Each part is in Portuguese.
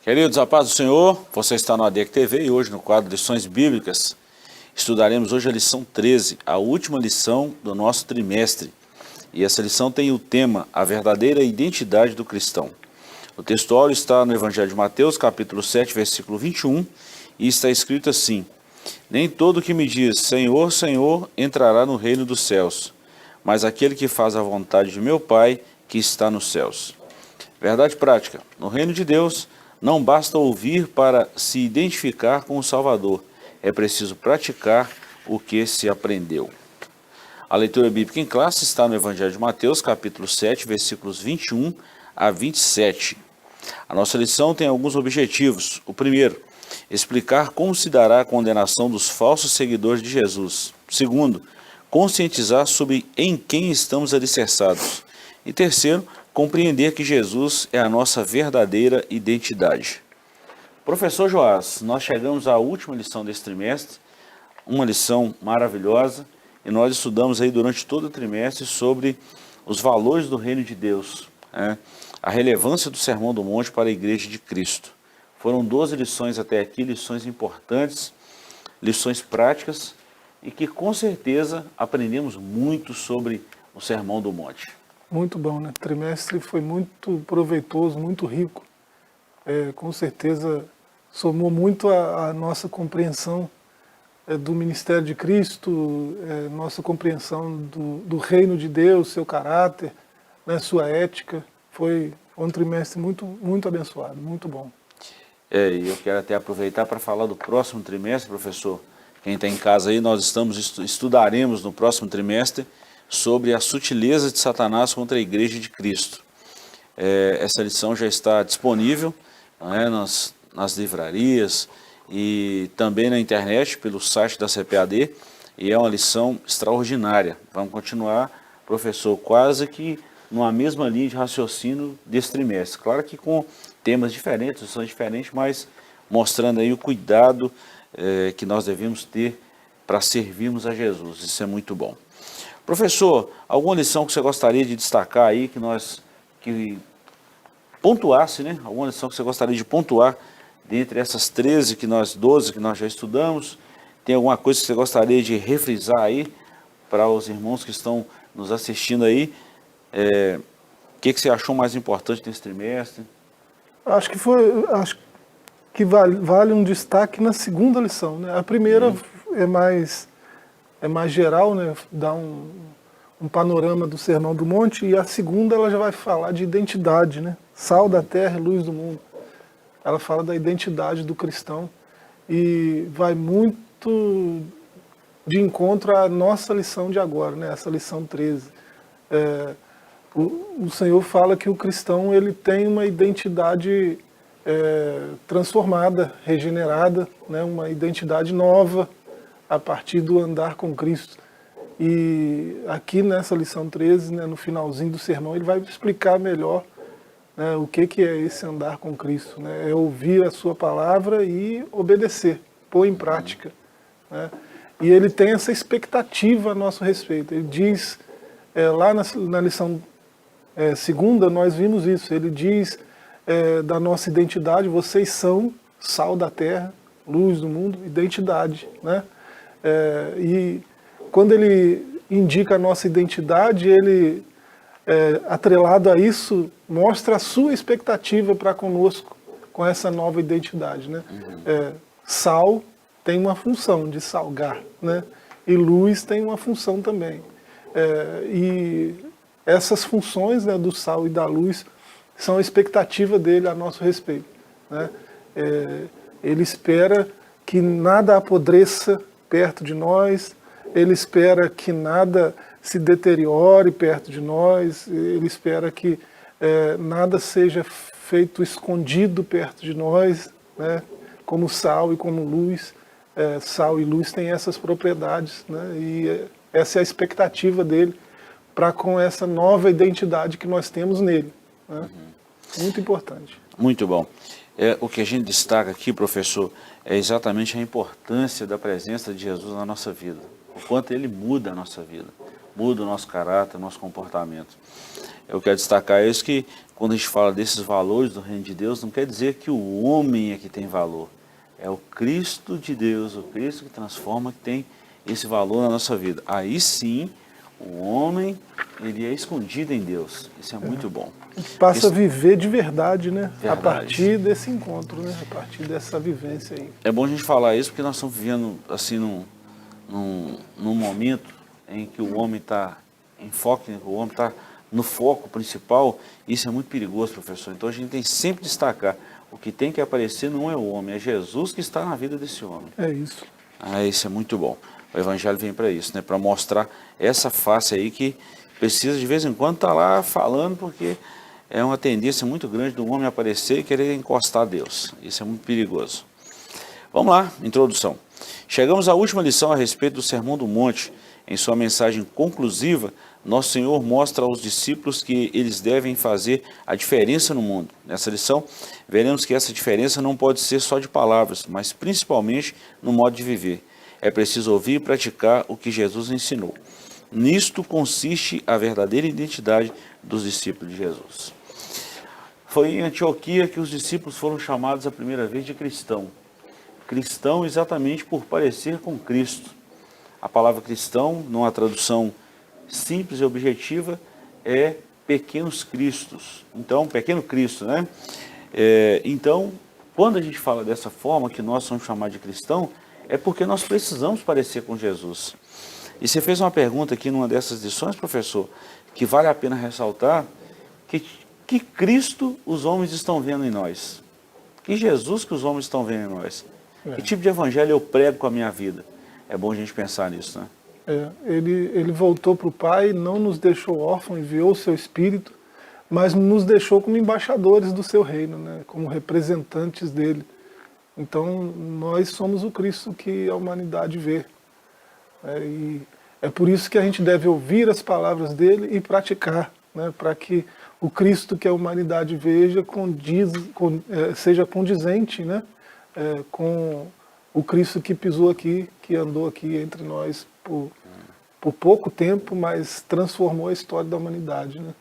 Queridos, a paz do Senhor, você está no ADEC TV e hoje no quadro Lições Bíblicas estudaremos hoje a lição 13, a última lição do nosso trimestre. E essa lição tem o tema, a verdadeira identidade do cristão. O textual está no Evangelho de Mateus, capítulo 7, versículo 21, e está escrito assim: Nem todo que me diz, Senhor, Senhor, entrará no reino dos céus, mas aquele que faz a vontade de meu Pai que está nos céus. Verdade prática, no reino de Deus, não basta ouvir para se identificar com o Salvador, é preciso praticar o que se aprendeu. A leitura bíblica em classe está no Evangelho de Mateus, capítulo 7, versículos 21 a 27. A nossa lição tem alguns objetivos. O primeiro, explicar como se dará a condenação dos falsos seguidores de Jesus. Segundo, conscientizar sobre em quem estamos alicerçados. E terceiro, compreender que Jesus é a nossa verdadeira identidade. Professor Joás, nós chegamos à última lição desse trimestre, uma lição maravilhosa, e nós estudamos aí durante todo o trimestre sobre os valores do reino de Deus, a relevância do Sermão do Monte para a Igreja de Cristo. Foram 12 lições até aqui, lições importantes, lições práticas, e que com certeza aprendemos muito sobre o Sermão do Monte. Muito bom, né? O trimestre foi muito proveitoso, muito rico. Com certeza somou muito a nossa compreensão do ministério de Cristo, nossa compreensão do reino de Deus, seu caráter, né, sua ética. Foi um trimestre muito, muito abençoado, muito bom. E eu quero até aproveitar para falar do próximo trimestre, professor. Quem está em casa aí, nós estudaremos no próximo trimestre sobre a sutileza de Satanás contra a Igreja de Cristo. Essa lição já está disponível, não é, nas livrarias e também na internet, pelo site da CPAD, e é uma lição extraordinária. Vamos continuar, professor, quase que numa mesma linha de raciocínio desse trimestre. Claro que com temas diferentes, lições diferentes, mas mostrando aí o cuidado que nós devemos ter para servirmos a Jesus. Isso é muito bom. Professor, alguma lição que você gostaria de destacar aí, que pontuasse, né? Alguma lição que você gostaria de pontuar dentre essas 12 que nós já estudamos? Tem alguma coisa que você gostaria de refrisar aí para os irmãos que estão nos assistindo aí? O que você achou mais importante nesse trimestre? Acho que vale um destaque na segunda lição, né? A primeira é mais geral, né? Dá um panorama do Sermão do Monte, e a segunda ela já vai falar de identidade, né? Sal da terra e luz do mundo. Ela fala da identidade do cristão e vai muito de encontro à nossa lição de agora, né? Essa lição 13. O Senhor fala que o cristão ele tem uma identidade transformada, regenerada, né? Uma identidade nova a partir do andar com Cristo. E aqui nessa lição 13, né, no finalzinho do sermão, ele vai explicar melhor, né, o que é esse andar com Cristo, né? É ouvir a sua palavra e obedecer, pôr em prática, né? E ele tem essa expectativa a nosso respeito. Ele diz, lá na lição segunda, nós vimos isso. Ele diz da nossa identidade: vocês são sal da terra, luz do mundo, identidade, né? E quando ele indica a nossa identidade, ele, atrelado a isso, mostra a sua expectativa para conosco, com essa nova identidade, né? Sal tem uma função de salgar, né? E luz tem uma função também. E essas funções, né, do sal e da luz são a expectativa dele a nosso respeito, né? Ele espera que nada apodreça perto de nós, ele espera que nada se deteriore perto de nós, ele espera que nada seja feito escondido perto de nós, né? Como sal e como luz. Sal e luz têm essas propriedades, né? E essa é a expectativa dele para com essa nova identidade que nós temos nele, né? Muito importante. Muito bom. O que a gente destaca aqui, professor, é exatamente a importância da presença de Jesus na nossa vida, o quanto ele muda a nossa vida. muda o nosso caráter, o nosso comportamento. Eu quero destacar isso, que quando a gente fala desses valores do reino de Deus, não quer dizer que o homem é que tem valor. É o Cristo de Deus, o Cristo que transforma, que tem esse valor na nossa vida. Aí sim, o homem, ele é escondido em Deus. Isso é muito bom. Passa a viver de verdade, né? Verdade. A partir desse encontro, né? A partir dessa vivência aí. É bom a gente falar isso porque nós estamos vivendo assim num momento em que o homem está em foco, o homem está no foco principal. Isso é muito perigoso, professor. Então a gente tem que sempre destacar, o que tem que aparecer não é o homem, é Jesus que está na vida desse homem. É isso. Isso é muito bom. O Evangelho vem para isso, né? Para mostrar essa face aí que precisa de vez em quando estar lá falando, porque é uma tendência muito grande do homem aparecer e querer encostar a Deus. Isso é muito perigoso. Vamos lá, introdução. Chegamos à última lição a respeito do Sermão do Monte. Em sua mensagem conclusiva, nosso Senhor mostra aos discípulos que eles devem fazer a diferença no mundo. Nessa lição, veremos que essa diferença não pode ser só de palavras, mas principalmente no modo de viver. É preciso ouvir e praticar o que Jesus ensinou. Nisto consiste a verdadeira identidade dos discípulos de Jesus. Foi em Antioquia que os discípulos foram chamados a primeira vez de cristão. Cristão exatamente por parecer com Cristo. A palavra cristão, numa tradução simples e objetiva, é pequenos cristos. Então, pequeno Cristo, né? Então, quando a gente fala dessa forma, que nós somos chamados de cristão, é porque nós precisamos parecer com Jesus. E você fez uma pergunta aqui numa dessas lições, professor, que vale a pena ressaltar, que Cristo os homens estão vendo em nós. Que Jesus que os homens estão vendo em nós. Que tipo de evangelho eu prego com a minha vida? É bom a gente pensar nisso, né? Ele voltou para o Pai, não nos deixou órfãos, enviou o seu Espírito, mas nos deixou como embaixadores do seu reino, né? Como representantes dele. Então, nós somos o Cristo que a humanidade vê. E é por isso que a gente deve ouvir as palavras dele e praticar, né? Para que o Cristo que a humanidade veja seja condizente, né? Com o Cristo que pisou aqui, que andou aqui entre nós por pouco tempo, mas transformou a história da humanidade, né?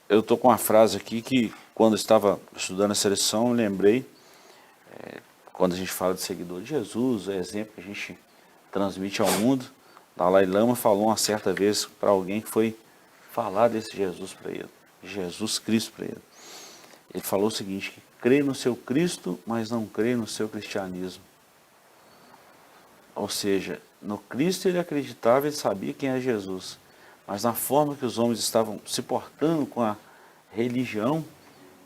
Eu estou com uma frase aqui que, quando eu estava estudando essa lição, eu lembrei, quando a gente fala de seguidor de Jesus, o exemplo que a gente transmite ao mundo, Dalai Lama falou uma certa vez para alguém que foi falar desse Jesus para ele, Jesus Cristo para ele. Ele falou o seguinte, que crê no seu Cristo, mas não crê no seu cristianismo. Ou seja, no Cristo ele acreditava, ele sabia quem é Jesus, mas na forma que os homens estavam se portando com a religião,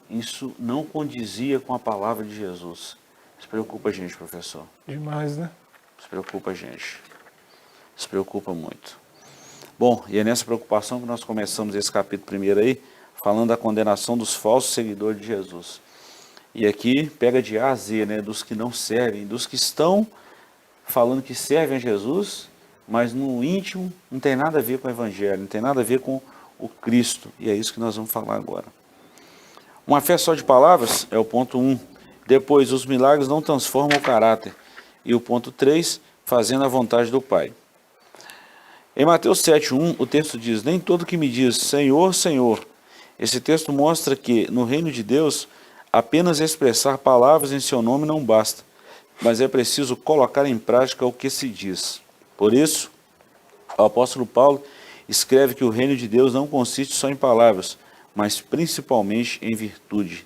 isso não condizia com a palavra de Jesus. Isso preocupa a gente, professor. Demais, né? Isso preocupa a gente. Isso preocupa muito. Bom, e é nessa preocupação que nós começamos esse capítulo primeiro aí, falando da condenação dos falsos seguidores de Jesus. E aqui pega de A a Z, né, dos que não servem, dos que estão falando que servem a Jesus, mas no íntimo não tem nada a ver com o Evangelho, não tem nada a ver com o Cristo. E é isso que nós vamos falar agora. Uma fé só de palavras é o ponto 1. Depois, os milagres não transformam o caráter. E o ponto 3, fazendo a vontade do Pai. Em Mateus 7:1, o texto diz, nem todo que me diz, Senhor, Senhor. Esse texto mostra que, no reino de Deus, apenas expressar palavras em seu nome não basta, mas é preciso colocar em prática o que se diz. Por isso, o apóstolo Paulo escreve que o reino de Deus não consiste só em palavras, mas principalmente em virtude.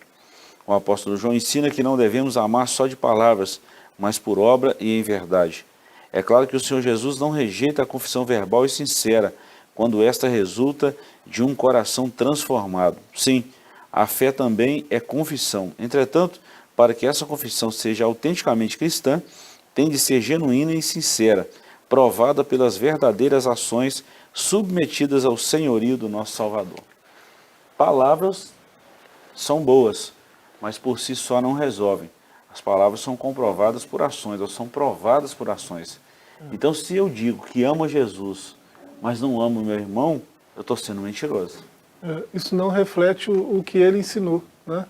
O apóstolo João ensina que não devemos amar só de palavras, mas por obra e em verdade. É claro que o Senhor Jesus não rejeita a confissão verbal e sincera, quando esta resulta de um coração transformado. Sim, a fé também é confissão. Entretanto, para que essa confissão seja autenticamente cristã, tem de ser genuína e sincera, provada pelas verdadeiras ações submetidas ao senhorio do nosso Salvador. Palavras são boas, mas por si só não resolvem. As palavras são comprovadas por ações, ou são provadas por ações. Então, se eu digo que amo a Jesus, mas não amo meu irmão, eu estou sendo mentiroso. Isso não reflete o que ele ensinou, né?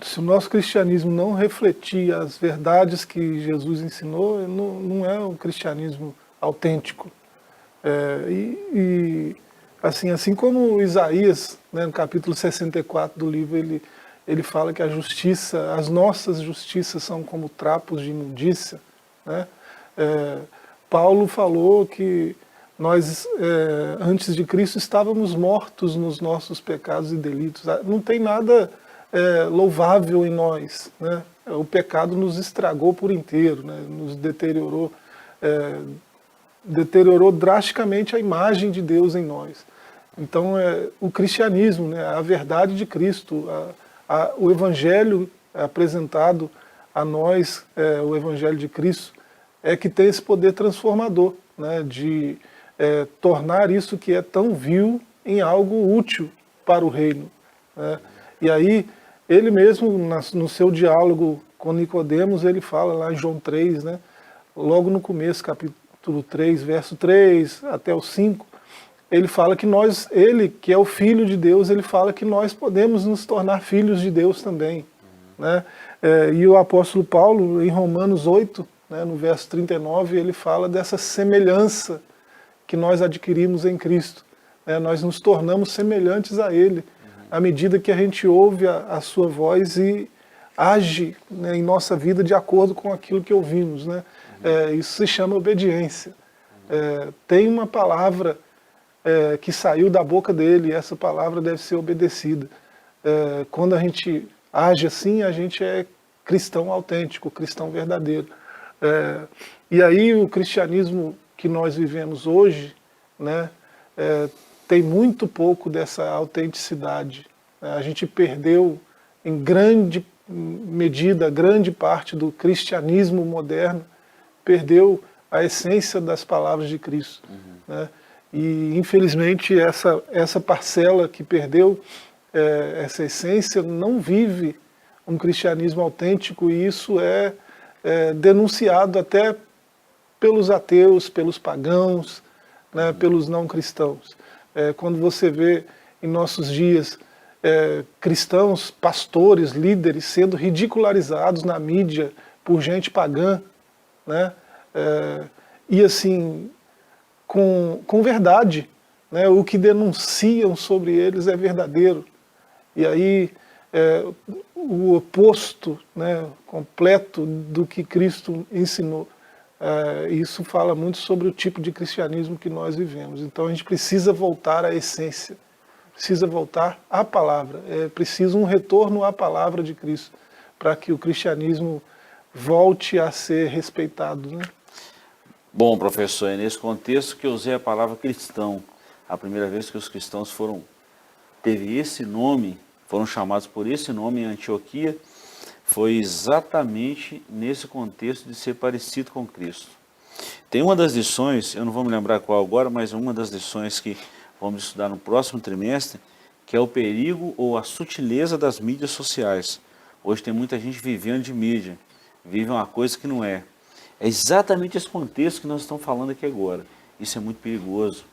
Se o nosso cristianismo não refletir as verdades que Jesus ensinou, não é um cristianismo autêntico. Assim como Isaías, né, no capítulo 64 do livro, ele fala que a justiça, as nossas justiças são como trapos de imundícia, né? Paulo falou que nós, antes de Cristo, estávamos mortos nos nossos pecados e delitos. Não tem nada louvável em nós, né? O pecado nos estragou por inteiro, né? Nos deteriorou, deteriorou drasticamente a imagem de Deus em nós. Então, o cristianismo, né? A verdade de Cristo, o evangelho apresentado a nós, o evangelho de Cristo, é que tem esse poder transformador, né? De tornar isso que é tão vil em algo útil para o reino, né? E aí, ele mesmo, no seu diálogo com Nicodemos, ele fala lá em João 3, né? Logo no começo, capítulo 3, verso 3 até o 5, ele fala que ele que é o Filho de Deus, ele fala que nós podemos nos tornar filhos de Deus também, né? E o apóstolo Paulo, em Romanos 8, né, no verso 39, ele fala dessa semelhança que nós adquirimos em Cristo, né? Nós nos tornamos semelhantes a Ele, à medida que a gente ouve a sua voz e age, né, em nossa vida de acordo com aquilo que ouvimos, né? Isso se chama obediência. Tem uma palavra que saiu da boca dele, e essa palavra deve ser obedecida. Quando a gente age assim, a gente é cristão autêntico, cristão verdadeiro. E aí o cristianismo que nós vivemos hoje, né, tem muito pouco dessa autenticidade. A gente perdeu em grande medida, grande parte do cristianismo moderno, perdeu a essência das palavras de Cristo, né? E infelizmente essa parcela que perdeu essa essência não vive um cristianismo autêntico, e isso é denunciado até pelos ateus, pelos pagãos, né, pelos não cristãos. Quando você vê em nossos dias cristãos, pastores, líderes sendo ridicularizados na mídia por gente pagã, né, e assim, com verdade, né, o que denunciam sobre eles é verdadeiro. E aí o oposto, né, completo do que Cristo ensinou. Isso fala muito sobre o tipo de cristianismo que nós vivemos. Então a gente precisa voltar à essência, precisa voltar à palavra, é preciso um retorno à palavra de Cristo, para que o cristianismo volte a ser respeitado, né? Bom, professor, é nesse contexto que eu usei a palavra cristão. A primeira vez que os cristãos teve esse nome, foram chamados por esse nome em Antioquia, foi exatamente nesse contexto de ser parecido com Cristo. Tem uma das lições, eu não vou me lembrar qual agora, mas uma das lições que vamos estudar no próximo trimestre, que é o perigo ou a sutileza das mídias sociais. Hoje tem muita gente vivendo de mídia, vive uma coisa que não é. É exatamente esse contexto que nós estamos falando aqui agora. Isso é muito perigoso.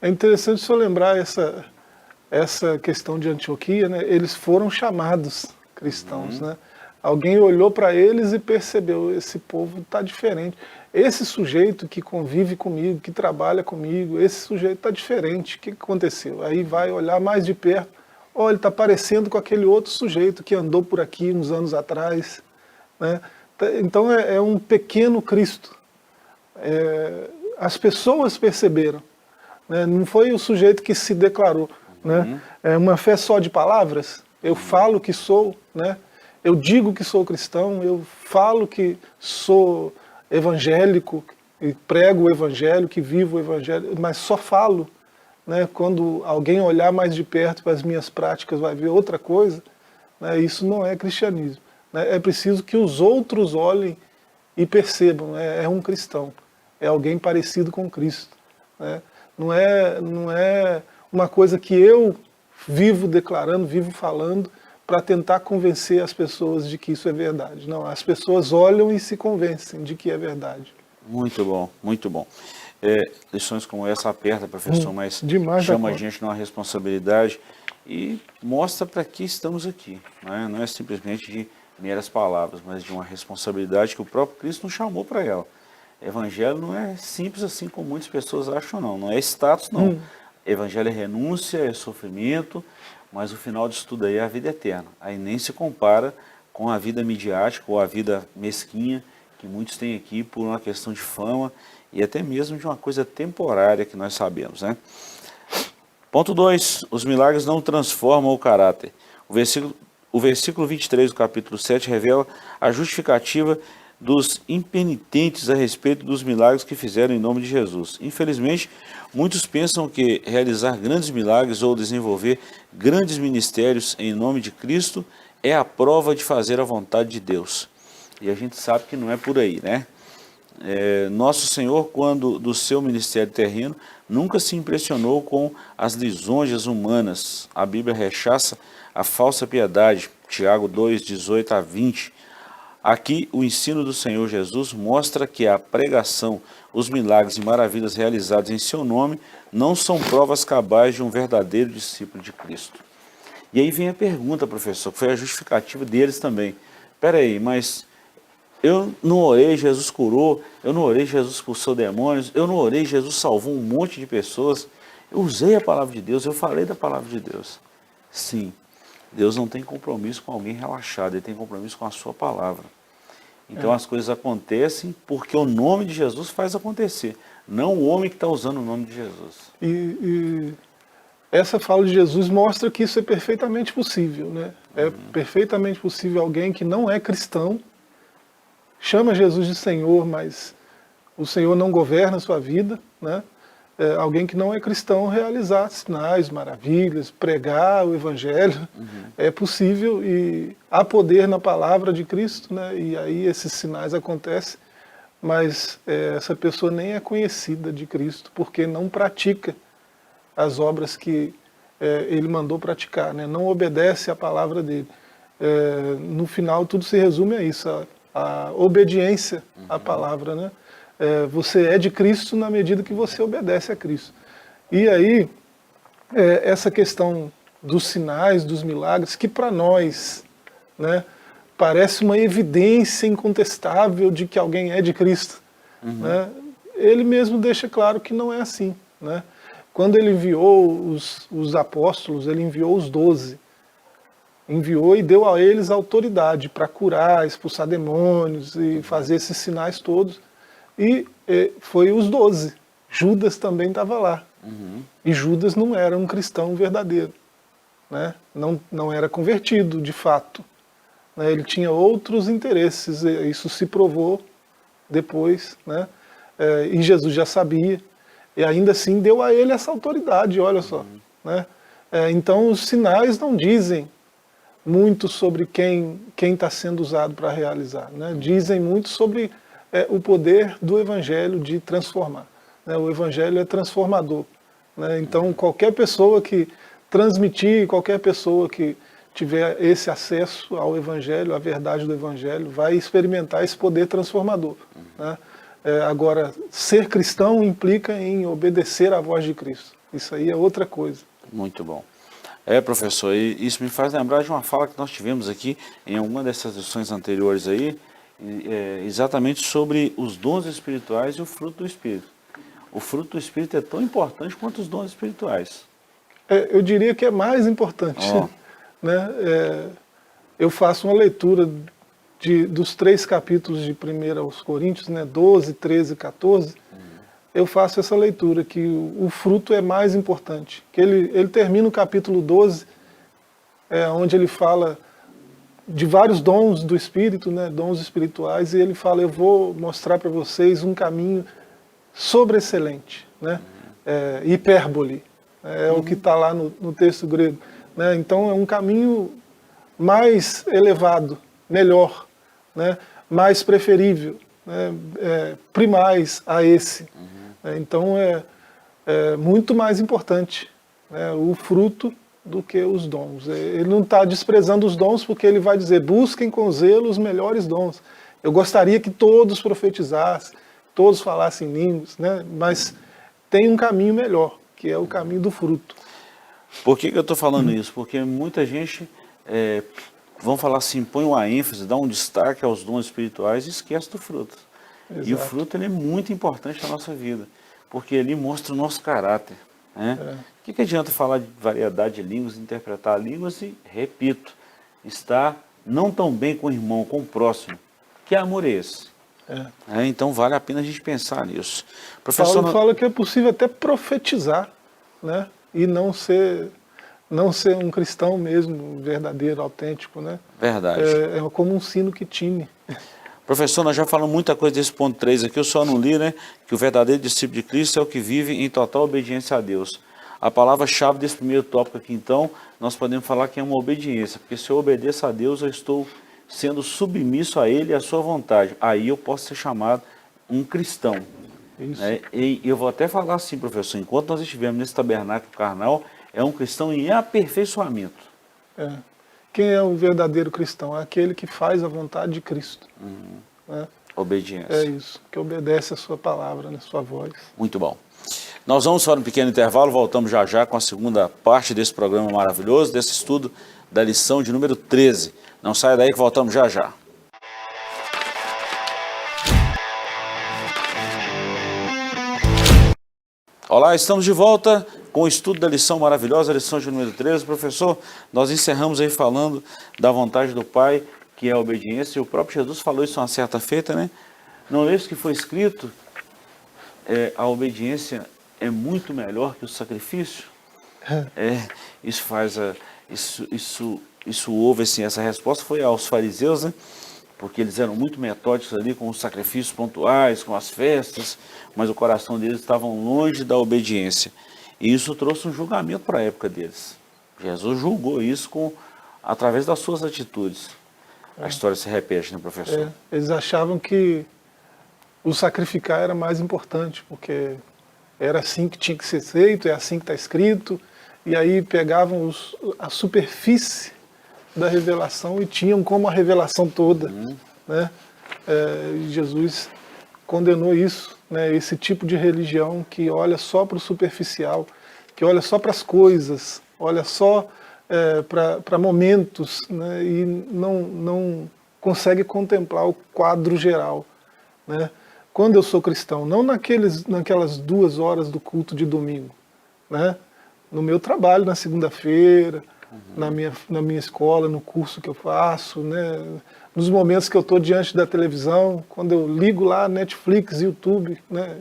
É interessante o senhor lembrar essa questão de Antioquia, né? Eles foram chamados cristãos, né? Alguém olhou para eles e percebeu, esse povo está diferente. Esse sujeito que convive comigo, que trabalha comigo, esse sujeito está diferente. O que aconteceu? Aí vai olhar mais de perto, ele está parecendo com aquele outro sujeito que andou por aqui uns anos atrás, né? Então é um pequeno Cristo. As pessoas perceberam, né? Não foi o sujeito que se declarou, né? É uma fé só de palavras. Eu falo que sou, né? Eu digo que sou cristão, eu falo que sou evangélico, e prego o evangelho, que vivo o evangelho, mas só falo, né? Quando alguém olhar mais de perto para as minhas práticas vai ver outra coisa, né? Isso não é cristianismo, né? É preciso que os outros olhem e percebam, né? É um cristão, é alguém parecido com Cristo, né? Não é uma coisa que eu vivo declarando, vivo falando, para tentar convencer as pessoas de que isso é verdade. Não, as pessoas olham e se convencem de que é verdade. Muito bom, muito bom. Lições como essa aperta, professor, mas demais chama a gente numa responsabilidade. e mostra para que estamos aqui. Não é simplesmente de meras palavras, mas de uma responsabilidade que o próprio Cristo nos chamou para ela. Evangelho não é simples assim como muitas pessoas acham, não é status, não. Evangelho é renúncia, é sofrimento, mas o final disso tudo aí é a vida eterna. Aí nem se compara com a vida midiática ou a vida mesquinha que muitos têm aqui por uma questão de fama e até mesmo de uma coisa temporária que nós sabemos, né? Ponto 2. Os milagres não transformam o caráter. O versículo 23 do capítulo 7 revela a justificativa dos impenitentes a respeito dos milagres que fizeram em nome de Jesus. Infelizmente, muitos pensam que realizar grandes milagres ou desenvolver grandes ministérios em nome de Cristo é a prova de fazer a vontade de Deus. E a gente sabe que não é por aí, né? Nosso Senhor, quando do seu ministério terreno, nunca se impressionou com as lisonjas humanas. A Bíblia rechaça a falsa piedade, Tiago 2, 18 a 20. Aqui, o ensino do Senhor Jesus mostra que a pregação, os milagres e maravilhas realizados em seu nome não são provas cabais de um verdadeiro discípulo de Cristo. E aí vem a pergunta, professor, que foi a justificativa deles também. Espera aí, mas eu não orei, Jesus curou, eu não orei, Jesus expulsou demônios, eu não orei, Jesus salvou um monte de pessoas, eu usei a palavra de Deus, eu falei da palavra de Deus. Sim, Deus não tem compromisso com alguém relaxado, Ele tem compromisso com a sua palavra. Então as coisas acontecem porque o nome de Jesus faz acontecer, não o homem que está usando o nome de Jesus. E essa fala de Jesus mostra que isso é perfeitamente possível, né? É perfeitamente possível alguém que não é cristão, chama Jesus de Senhor, mas o Senhor não governa a sua vida, né? Alguém que não é cristão realizar sinais, maravilhas, pregar o Evangelho, é possível e há poder na palavra de Cristo, né? E aí esses sinais acontecem, mas essa pessoa nem é conhecida de Cristo, porque não pratica as obras que Ele mandou praticar, né? Não obedece à palavra dele. No final tudo se resume a isso, a obediência à palavra, né? Você é de Cristo na medida que você obedece a Cristo. E aí, essa questão dos sinais, dos milagres, que para nós, né, parece uma evidência incontestável de que alguém é de Cristo, né? Ele mesmo deixa claro que não é assim, né? Quando ele enviou os apóstolos, ele enviou os 12. Enviou e deu a eles autoridade para curar, expulsar demônios e fazer esses sinais todos. E foi os 12. Judas também estava lá. E Judas não era um cristão verdadeiro, né? Não era convertido, de fato, né? Ele tinha outros interesses, isso se provou depois, né? E Jesus já sabia, e ainda assim deu a ele essa autoridade, olha só, né? Então os sinais não dizem muito sobre quem está sendo usado para realizar, né? Dizem muito sobre o poder do Evangelho de transformar, né? O Evangelho é transformador, né? Então qualquer pessoa que transmitir, qualquer pessoa que tiver esse acesso ao Evangelho, à verdade do Evangelho, vai experimentar esse poder transformador, né? Agora, ser cristão implica em obedecer à voz de Cristo. Isso aí é outra coisa. Muito bom. Professor, e isso me faz lembrar de uma fala que nós tivemos aqui em alguma dessas lições anteriores aí, exatamente sobre os dons espirituais e o fruto do Espírito. O fruto do Espírito é tão importante quanto os dons espirituais. Eu diria que é mais importante. Né? Eu faço uma leitura dos 3 capítulos de 1 aos Coríntios, né? 12, 13 e 14. Eu faço essa leitura, que o fruto é mais importante. Que ele termina o capítulo 12, onde ele fala de vários dons do Espírito, né? Dons espirituais, e ele fala, eu vou mostrar para vocês um caminho sobreexcelente, né? Hipérbole, é o que está lá no texto grego, né? Então é um caminho mais elevado, melhor, né? Mais preferível, né? Primais a esse. Então é muito mais importante, né, o fruto do que os dons. Ele não está desprezando os dons, porque ele vai dizer, busquem com zelo os melhores dons. Eu gostaria que todos profetizassem, todos falassem línguas, né? Mas tem um caminho melhor, que é o caminho do fruto. Por que eu estou falando isso? Porque muita gente, vamos falar assim, põe uma ênfase, dá um destaque aos dons espirituais e esquece do fruto. Exato. E o fruto ele é muito importante na nossa vida, porque ele mostra o nosso caráter. Né? O que adianta falar de variedade de línguas, interpretar línguas e, repito, estar não tão bem com o irmão, com o próximo. Que amor é esse? Então vale a pena a gente pensar nisso. Professor, Paulo fala que é possível até profetizar, né? E não ser um cristão mesmo, verdadeiro, autêntico, né? Verdade. É como um sino que tine. Professor, nós já falamos muita coisa desse ponto 3 aqui, eu só não li, né? Que o verdadeiro discípulo de Cristo é o que vive em total obediência a Deus. A palavra-chave desse primeiro tópico aqui, então, nós podemos falar que é uma obediência, porque se eu obedeço a Deus, eu estou sendo submisso a Ele e à sua vontade. Aí eu posso ser chamado um cristão. Isso. Né? E eu vou até falar assim, professor, enquanto nós estivermos nesse tabernáculo carnal, é um cristão em aperfeiçoamento. Quem é o verdadeiro cristão? É aquele que faz a vontade de Cristo. Né? Obediência. É isso, que obedece a sua palavra, a sua voz. Muito bom. Nós vamos para um pequeno intervalo, voltamos já já com a segunda parte desse programa maravilhoso, desse estudo da lição de número 13. Não saia daí que voltamos já já. Olá, estamos de volta com o estudo da lição maravilhosa, a lição de número 13. Professor, nós encerramos aí falando da vontade do Pai, que é a obediência, e o próprio Jesus falou isso uma certa feita, né? Não é isso que foi escrito? A obediência é muito melhor que o sacrifício? Isso houve assim, essa resposta foi aos fariseus, né? Porque eles eram muito metódicos ali com os sacrifícios pontuais, com as festas, mas o coração deles estava longe da obediência. E isso trouxe um julgamento para a época deles. Jesus julgou isso através das suas atitudes. A história se repete, né, professor? Eles achavam que o sacrificar era mais importante, porque era assim que tinha que ser feito, é assim que está escrito, e aí pegavam a superfície da revelação e tinham como a revelação toda. Né? Jesus condenou isso, né? Esse tipo de religião que olha só para o superficial, que olha só para as coisas, olha só para momentos, né? E não consegue contemplar o quadro geral. Né? Quando eu sou cristão, não naquelas 2 horas do culto de domingo, né? No meu trabalho na segunda-feira, na minha escola, no curso que eu faço, né? Nos momentos que eu estou diante da televisão, quando eu ligo lá Netflix, YouTube, né?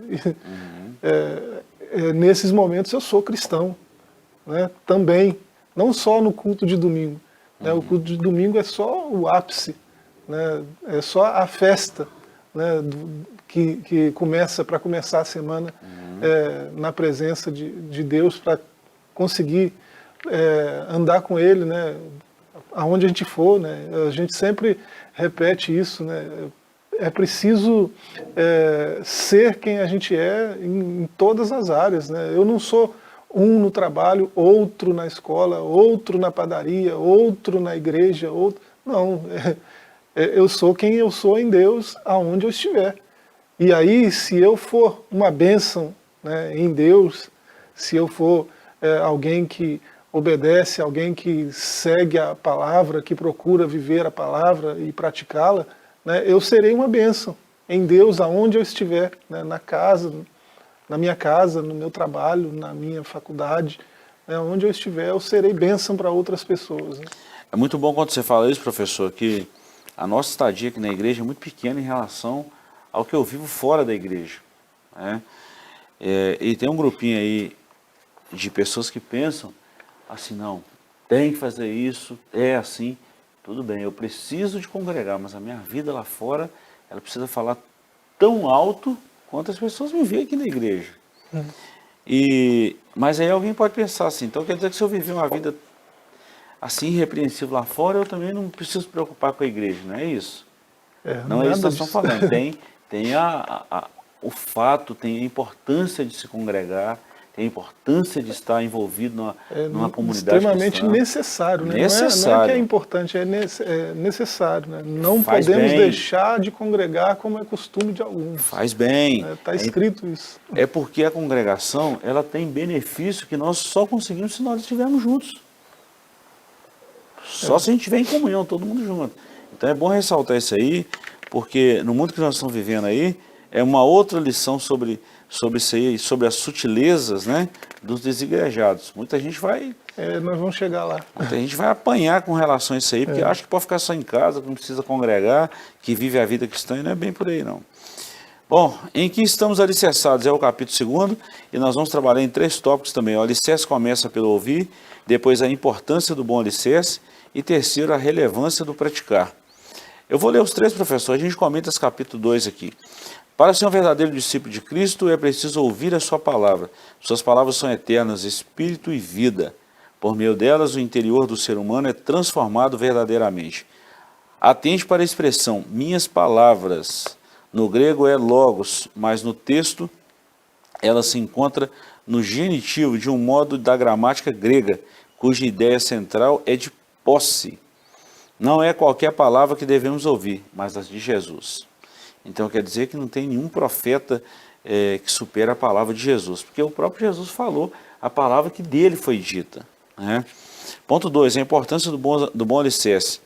Nesses momentos eu sou cristão, né? Também, não só no culto de domingo. Né? O culto de domingo é só o ápice, né? É só a festa, né? Que começa para começar a semana na presença de Deus, para conseguir andar com Ele, né? Aonde a gente for, né? A gente sempre repete isso, né? É preciso ser quem a gente é em todas as áreas, né? Eu não sou um no trabalho, outro na escola, outro na padaria, outro na igreja, outro... Não, eu sou quem eu sou em Deus, aonde eu estiver. E aí, se eu for uma bênção, né, em Deus, se eu for alguém que obedece, alguém que segue a palavra, que procura viver a palavra e praticá-la, né, eu serei uma bênção em Deus aonde eu estiver, né, na minha casa, no meu trabalho, na minha faculdade, né, onde eu estiver, eu serei bênção para outras pessoas. Né? É muito bom quando você fala isso, professor, que a nossa estadia aqui na igreja é muito pequena em relação ao que eu vivo fora da igreja. Né? E tem um grupinho aí de pessoas que pensam assim, não, tem que fazer isso, é assim, tudo bem, eu preciso de congregar, mas a minha vida lá fora, ela precisa falar tão alto quanto as pessoas me veem aqui na igreja. Mas aí alguém pode pensar assim, então quer dizer que se eu viver uma vida assim irrepreensível lá fora, eu também não preciso me preocupar com a igreja, não é isso? Não é isso que nós estamos falando, tem o fato, tem a importância de se congregar, tem a importância de estar envolvido numa comunidade extremamente cristã. necessário, né? Necessário. Não é que é importante, é necessário, né? Não Faz podemos bem. deixar de congregar como é costume de alguns. Faz bem. Está escrito isso. É porque a congregação, ela tem benefício que nós só conseguimos se nós estivermos juntos. Só se a gente estiver em comunhão, todo mundo junto. Então é bom ressaltar isso aí, porque no mundo que nós estamos vivendo aí, é uma outra lição sobre isso aí, sobre as sutilezas, né, dos desigrejados. Muita gente vai nós vamos chegar lá. Muita gente vai apanhar com relação a isso aí, porque acha que pode ficar só em casa, que não precisa congregar, que vive a vida cristã, e não é bem por aí não. Bom, em que estamos alicerçados é o capítulo 2, e nós vamos trabalhar em 3 tópicos também. O alicerce começa pelo ouvir, depois a importância do bom alicerce, e terceiro, a relevância do praticar. Eu vou ler os 3, professor, a gente comenta esse capítulo 2 aqui. Para ser um verdadeiro discípulo de Cristo, é preciso ouvir a sua palavra. Suas palavras são eternas, espírito e vida. Por meio delas, o interior do ser humano é transformado verdadeiramente. Atente para a expressão, minhas palavras. No grego é logos, mas no texto ela se encontra no genitivo de um modo da gramática grega, cuja ideia central é de posse. Não é qualquer palavra que devemos ouvir, mas as de Jesus. Então quer dizer que não tem nenhum profeta que supera a palavra de Jesus, porque o próprio Jesus falou a palavra que dele foi dita. Né? Ponto 2, a importância do bom alicerce.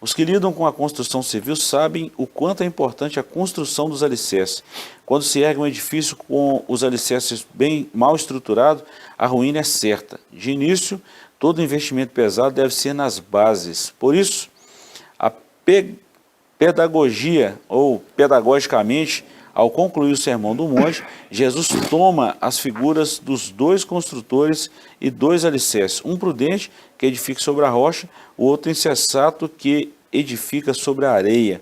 Os que lidam com a construção civil sabem o quanto é importante a construção dos alicerces. Quando se ergue um edifício com os alicerces bem mal estruturados, a ruína é certa. De início, todo investimento pesado deve ser nas bases. Por isso, a pedagogia, ou pedagogicamente, ao concluir o Sermão do Monte, Jesus toma as figuras dos 2 construtores e 2 alicerces. Um prudente, que edifica sobre a rocha, o outro insensato, que edifica sobre a areia.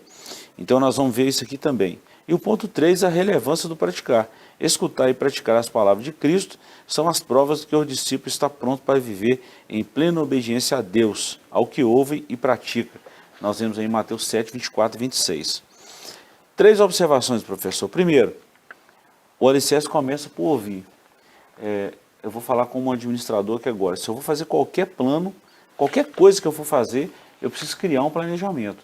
Então nós vamos ver isso aqui também. E o ponto 3, a relevância do praticar. Escutar e praticar as palavras de Cristo são as provas de que o discípulo está pronto para viver em plena obediência a Deus, ao que ouve e pratica. Nós vemos aí em Mateus 7, 24 e 26. 3 observações, professor. Primeiro, o alicerce começa por ouvir. Eu vou falar como administrador aqui agora. Se eu vou fazer qualquer plano, qualquer coisa que eu for fazer, eu preciso criar um planejamento.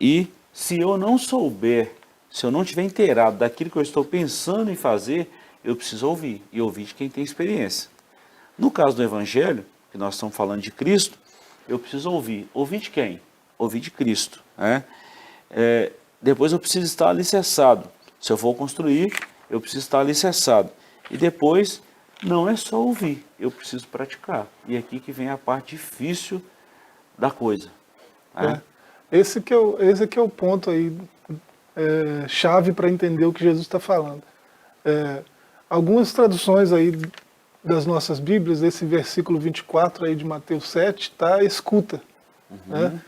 E se eu não souber, se eu não estiver inteirado daquilo que eu estou pensando em fazer, eu preciso ouvir. E ouvir de quem tem experiência. No caso do Evangelho, que nós estamos falando de Cristo, eu preciso ouvir. Ouvir de quem? Ouvir de Cristo. Né? Depois eu preciso estar alicerçado. Se eu for construir, eu preciso estar alicerçado. E depois, não é só ouvir, eu preciso praticar. E é aqui que vem a parte difícil da coisa. Né? Esse que é o ponto aí, chave para entender o que Jesus está falando. Algumas traduções aí das nossas Bíblias, esse versículo 24 aí de Mateus 7, está escuta. Né?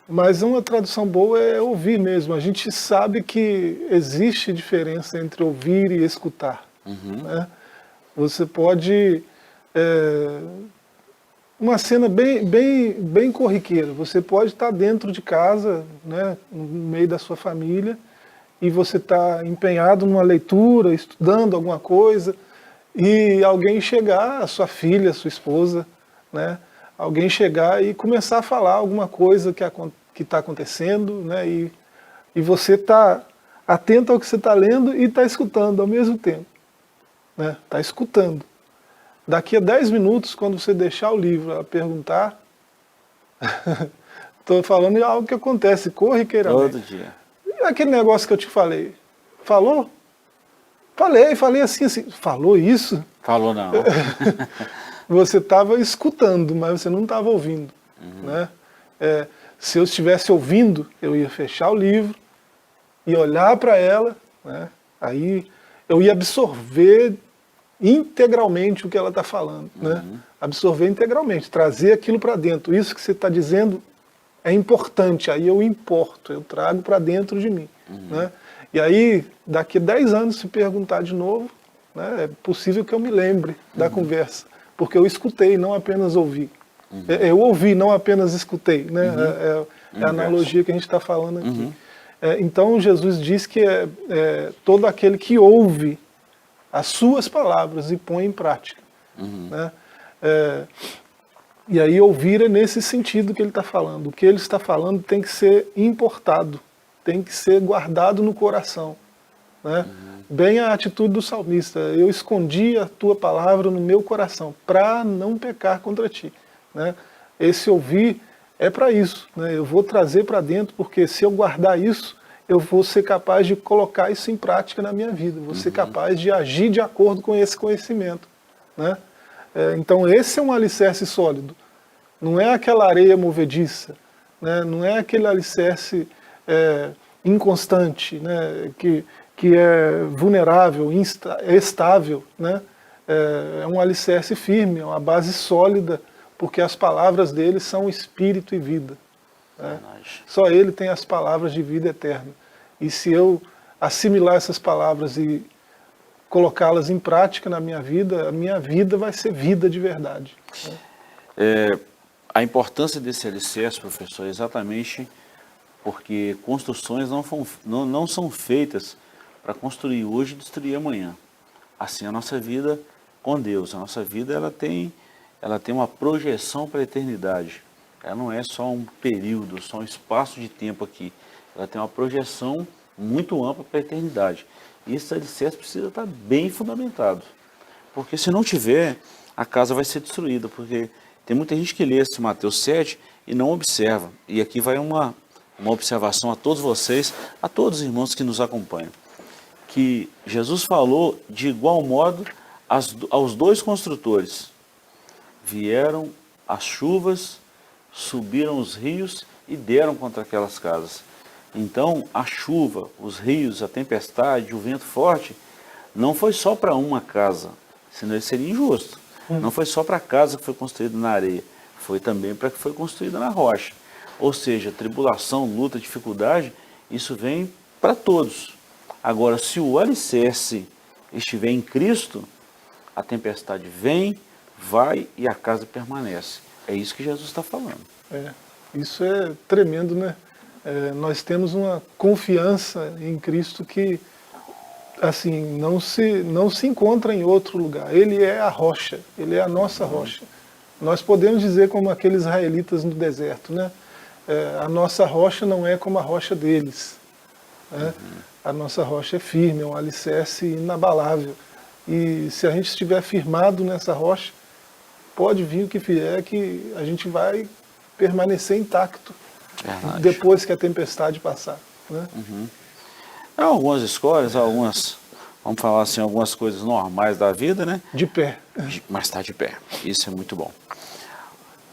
Mas uma tradução boa é ouvir mesmo. A gente sabe que existe diferença entre ouvir e escutar. Né? Você pode... uma cena bem corriqueira. Você pode estar dentro de casa, né, no meio da sua família, e você está empenhado numa leitura, estudando alguma coisa, e alguém chegar, a sua filha, a sua esposa, né, alguém chegar e começar a falar alguma coisa que está acontecendo, né, e você está atento ao que você está lendo e está escutando ao mesmo tempo. Né, está escutando. Daqui a 10 minutos, quando você deixar o livro a perguntar, estou falando de algo que acontece corriqueiramente. Todo dia. E aquele negócio que eu te falei? Falou? Falei assim. Falou isso? Falou não. Você estava escutando, mas você não estava ouvindo. Né? Se eu estivesse ouvindo, eu ia fechar o livro e olhar para ela, né? Aí eu ia absorver integralmente o que ela está falando. Né? Absorver integralmente, trazer aquilo para dentro. Isso que você está dizendo é importante, aí eu importo, eu trago para dentro de mim. Né? E aí, daqui a 10 anos, se perguntar de novo, né, é possível que eu me lembre da conversa, porque eu escutei, não apenas ouvi. Eu ouvi, não apenas escutei. Né? É a analogia que a gente está falando aqui. Então, Jesus diz que todo aquele que ouve as suas palavras e põe em prática. Né? E aí ouvir é nesse sentido que ele está falando. O que ele está falando tem que ser importado, tem que ser guardado no coração. Né? Bem a atitude do salmista: eu escondi a tua palavra no meu coração, para não pecar contra ti. Né? Esse ouvir é para isso. Né? Eu vou trazer para dentro, porque se eu guardar isso, eu vou ser capaz de colocar isso em prática na minha vida, vou ser capaz de agir de acordo com esse conhecimento. Né? Então esse é um alicerce sólido, não é aquela areia movediça, né? Não é aquele alicerce inconstante, né? que é vulnerável, estável, né? É um alicerce firme, é uma base sólida, porque as palavras dele são espírito e vida. Né? Só ele tem as palavras de vida eterna. E se eu assimilar essas palavras e colocá-las em prática na minha vida, a minha vida vai ser vida de verdade. A importância desse alicerce, professor, é exatamente porque construções não são feitas para construir hoje e destruir amanhã. Assim a nossa vida com Deus, a nossa vida ela tem uma projeção para a eternidade. Ela não é só um período, só um espaço de tempo aqui. Ela tem uma projeção muito ampla para a eternidade. E esse alicerce precisa estar bem fundamentado. Porque se não tiver, a casa vai ser destruída. Porque tem muita gente que lê esse Mateus 7 e não observa. E aqui vai uma observação a todos vocês, a todos os irmãos que nos acompanham. Que Jesus falou de igual modo aos dois construtores. Vieram as chuvas, subiram os rios e deram contra aquelas casas. Então, a chuva, os rios, a tempestade, o vento forte, não foi só para uma casa, senão isso seria injusto. Não foi só para a casa que foi construída na areia, foi também para que foi construída na rocha. Ou seja, tribulação, luta, dificuldade, isso vem para todos. Agora, se o alicerce estiver em Cristo, a tempestade vem, vai e a casa permanece. É isso que Jesus está falando. Isso é tremendo, né? Nós temos uma confiança em Cristo que assim, não se encontra em outro lugar. Ele é a rocha, ele é a nossa rocha. Nós podemos dizer como aqueles israelitas no deserto, né? A nossa rocha não é como a rocha deles. Né? A nossa rocha é firme, é um alicerce inabalável. E se a gente estiver firmado nessa rocha, pode vir o que vier, que a gente vai permanecer intacto depois que a tempestade passar. Né? Há algumas escolas, vamos falar assim, algumas coisas normais da vida, né? De pé. Mas está de pé. Isso é muito bom.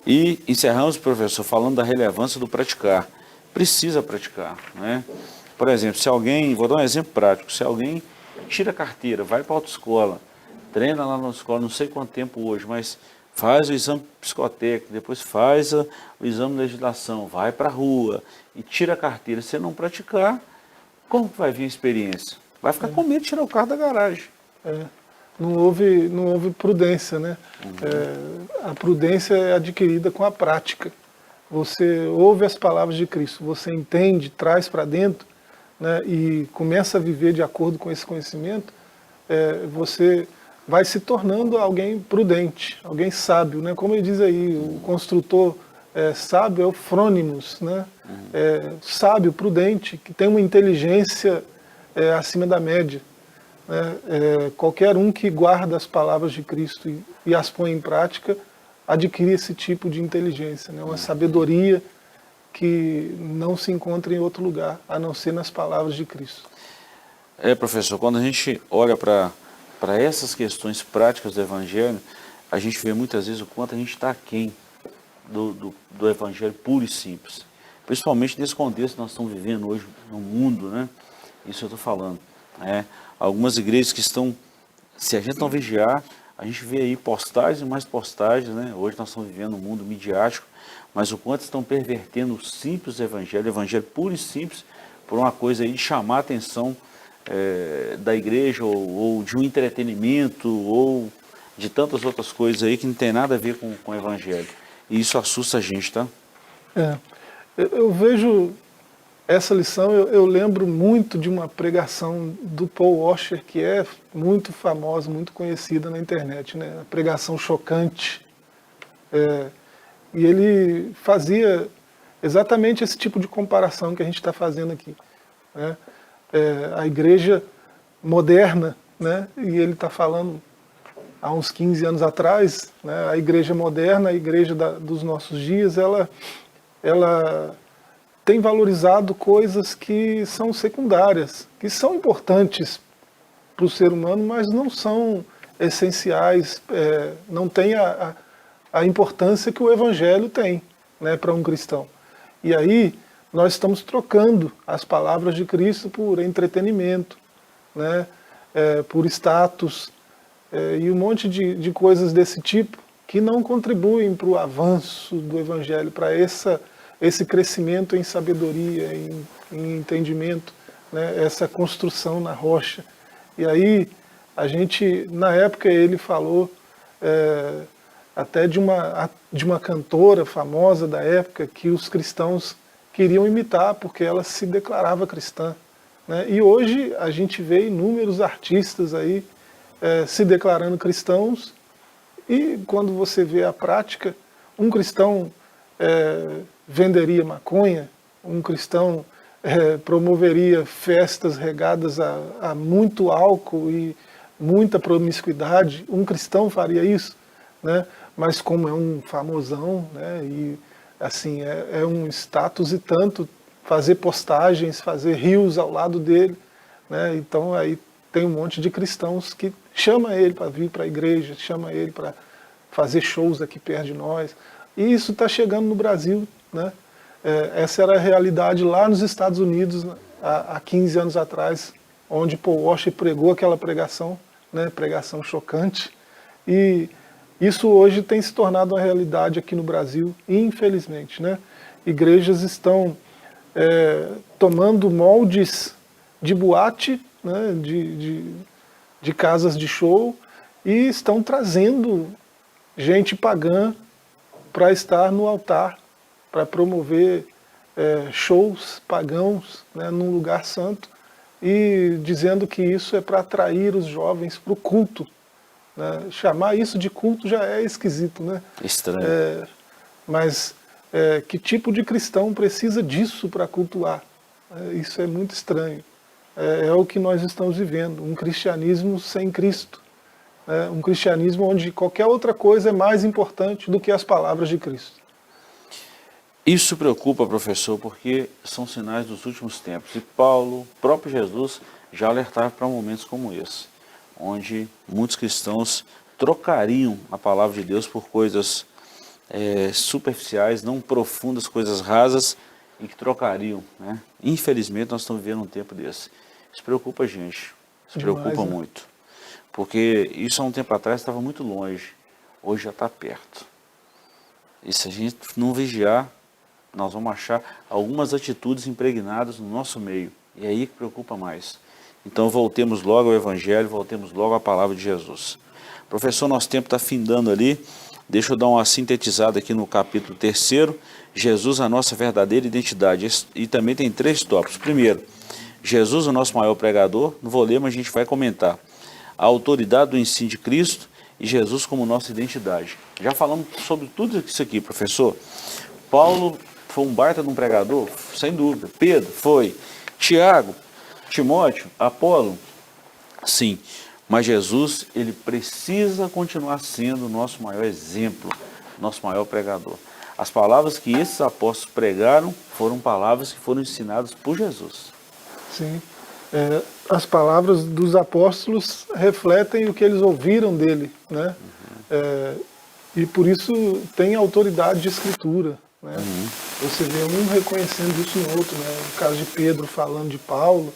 E encerramos, professor, falando da relevância do praticar. Precisa praticar, né? Por exemplo, se alguém, vou dar um exemplo prático, se alguém tira a carteira, vai para a autoescola, treina lá na escola, não sei quanto tempo hoje, mas faz o exame psicotécnico, depois faz o exame de legislação, vai para a rua e tira a carteira. Se você não praticar, como que vai vir a experiência? Vai ficar com medo de tirar o carro da garagem. Não houve prudência, né? A prudência é adquirida com a prática. Você ouve as palavras de Cristo, você entende, traz para dentro, né? E começa a viver de acordo com esse conhecimento, você vai se tornando alguém prudente, alguém sábio, né? Como ele diz aí, o construtor sábio é o frônimos, né? Sábio, prudente, que tem uma inteligência acima da média. Qualquer um que guarda as palavras de Cristo e as põe em prática, adquire esse tipo de inteligência, né? Uma sabedoria que não se encontra em outro lugar, a não ser nas palavras de Cristo. Professor, quando a gente olha para essas questões práticas do Evangelho, a gente vê muitas vezes o quanto a gente está aquém do Evangelho puro e simples. Principalmente nesse contexto que nós estamos vivendo hoje no mundo, né? Isso eu estou falando. Algumas igrejas que estão, se a gente não vigiar, a gente vê aí postagens e mais postagens, né? Hoje nós estamos vivendo um mundo midiático, mas o quanto estão pervertendo o simples evangelho puro e simples, por uma coisa aí de chamar a atenção da igreja, ou de um entretenimento, ou de tantas outras coisas aí que não tem nada a ver com o evangelho. E isso assusta a gente, tá? Eu vejo essa lição eu lembro muito de uma pregação do Paul Washer, que é muito famosa, muito conhecida na internet, né? A pregação chocante. E ele fazia exatamente esse tipo de comparação que a gente está fazendo aqui, né? A igreja moderna, né? E ele está falando há uns 15 anos atrás, né? A igreja moderna, a igreja dos nossos dias, ela tem valorizado coisas que são secundárias, que são importantes para o ser humano, mas não são essenciais, não tem a importância que o Evangelho tem, né, para um cristão. E aí nós estamos trocando as palavras de Cristo por entretenimento, né, por status, e um monte de coisas desse tipo que não contribuem para o avanço do Evangelho, para esse crescimento em sabedoria, em entendimento, né, essa construção na rocha. E aí, a gente, na época, ele falou até de uma cantora famosa da época que os cristãos queriam imitar, porque ela se declarava cristã, né? E hoje a gente vê inúmeros artistas aí se declarando cristãos, e quando você vê a prática, um cristão venderia maconha, um cristão promoveria festas regadas a muito álcool e muita promiscuidade, um cristão faria isso, né? Mas como é um famosão, né? E assim, é um status e tanto fazer postagens, fazer rios ao lado dele, né? Então aí tem um monte de cristãos que chama ele para vir para a igreja, chama ele para fazer shows aqui perto de nós, e isso está chegando no Brasil, né? Essa era a realidade lá nos Estados Unidos, há 15 anos atrás, onde Paul Washer pregou aquela pregação, né, pregação chocante, e isso hoje tem se tornado uma realidade aqui no Brasil, infelizmente, né? Igrejas estão tomando moldes de boate, né, de casas de show, e estão trazendo gente pagã para estar no altar, para promover shows pagãos, né, num lugar santo, e dizendo que isso é para atrair os jovens para o culto, né? Chamar isso de culto já é esquisito, né? Estranho. Mas que tipo de cristão precisa disso para cultuar? Isso é muito estranho. É o que nós estamos vivendo, um cristianismo sem Cristo. Um cristianismo onde qualquer outra coisa é mais importante do que as palavras de Cristo. Isso preocupa, professor, porque são sinais dos últimos tempos. E Paulo, próprio Jesus, já alertava para momentos como esse, onde muitos cristãos trocariam a palavra de Deus por coisas superficiais, não profundas, coisas rasas, e que trocariam, né? Infelizmente, nós estamos vivendo um tempo desse. Isso preocupa a gente, isso preocupa muito. Porque isso há um tempo atrás estava muito longe, hoje já está perto. E se a gente não vigiar, nós vamos achar algumas atitudes impregnadas no nosso meio. E é aí que preocupa mais. Então voltemos logo ao Evangelho, voltemos logo à palavra de Jesus. Professor, nosso tempo está findando ali. Deixa eu dar uma sintetizada aqui no capítulo 3, Jesus, a nossa verdadeira identidade. E também tem 3 tópicos. Primeiro, Jesus, o nosso maior pregador. Não vou ler, mas a gente vai comentar. A autoridade do ensino de Cristo e Jesus como nossa identidade. Já falamos sobre tudo isso aqui, professor. Paulo foi um baita de um pregador? Sem dúvida. Pedro foi. Tiago, Timóteo, Apolo? Sim. Mas Jesus, ele precisa continuar sendo o nosso maior exemplo, nosso maior pregador. As palavras que esses apóstolos pregaram foram palavras que foram ensinadas por Jesus. Sim. As palavras dos apóstolos refletem o que eles ouviram dele, né? E por isso tem autoridade de escritura, né? Você vê um reconhecendo isso no outro, né? No caso de Pedro falando de Paulo,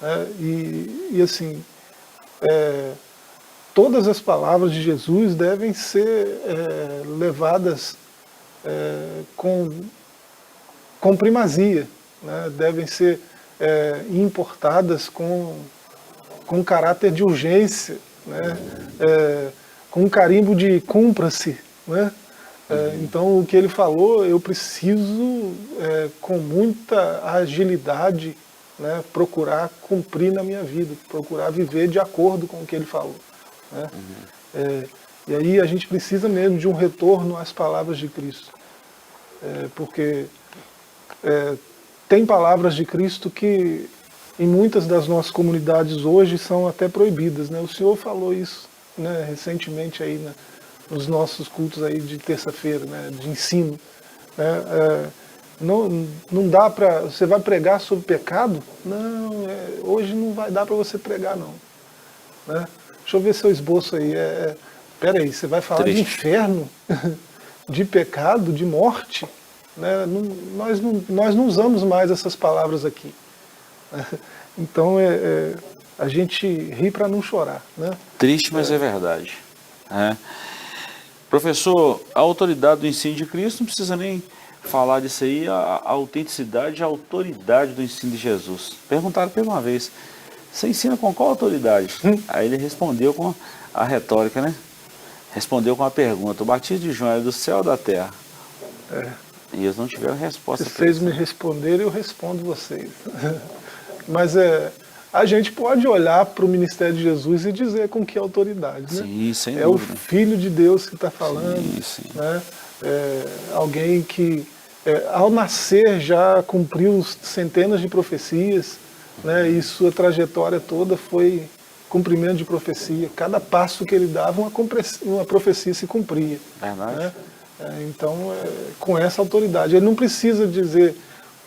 né? E assim, todas as palavras de Jesus devem ser levadas com primazia, né? Devem ser importadas com caráter de urgência, né? Com um carimbo de cumpra-se, né? Então, o que ele falou, eu preciso, com muita agilidade, né, procurar cumprir na minha vida, procurar viver de acordo com o que ele falou. Né? E aí a gente precisa mesmo de um retorno às palavras de Cristo. Porque tem palavras de Cristo que em muitas das nossas comunidades hoje são até proibidas. Né? O senhor falou isso, né, recentemente aí, né, nos nossos cultos aí de terça-feira, né, de ensino. Né? Não dá para... Você vai pregar sobre pecado? Não, hoje não vai dar para você pregar, não. Né? Deixa eu ver seu esboço aí. Peraí, você vai falar de inferno, de pecado, de morte? Né? Nós não usamos mais essas palavras aqui. Então, a gente ri para não chorar. Né? Triste, mas é verdade. Professor, a autoridade do ensino de Cristo, não precisa nem falar disso aí, a autenticidade e a autoridade do ensino de Jesus. Perguntaram por uma vez, você ensina com qual autoridade? Aí ele respondeu com a retórica, né? Respondeu com a pergunta, o batismo de João é do céu ou da terra? E eles não tiveram resposta. Se vocês me responderem, eu respondo vocês. Mas a gente pode olhar para o ministério de Jesus e dizer com que autoridade. Né? Sim, sem dúvida. O Filho de Deus que está falando. Sim. Né? Alguém que, ao nascer, já cumpriu centenas de profecias, né? E sua trajetória toda foi cumprimento de profecia. Cada passo que ele dava, uma profecia se cumpria. Verdade. Né? Então, com essa autoridade. Ele não precisa dizer,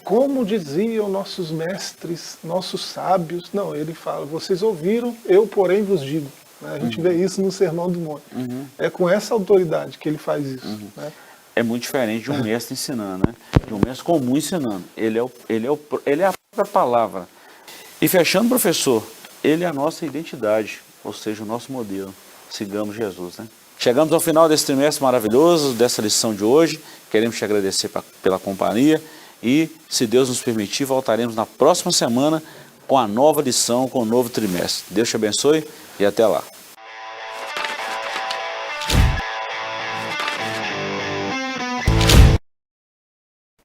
como diziam nossos mestres, nossos sábios. Não, ele fala, vocês ouviram, eu porém vos digo. Né? A gente vê isso no Sermão do Monte. É com essa autoridade que ele faz isso. Né? É muito diferente de um mestre ensinando, né? De um mestre comum ensinando. Ele é a própria palavra. E fechando, professor, ele é a nossa identidade, ou seja, o nosso modelo. Sigamos Jesus, né? Chegamos ao final desse trimestre maravilhoso, dessa lição de hoje. Queremos te agradecer pela companhia e, se Deus nos permitir, voltaremos na próxima semana com a nova lição, com o novo trimestre. Deus te abençoe e até lá.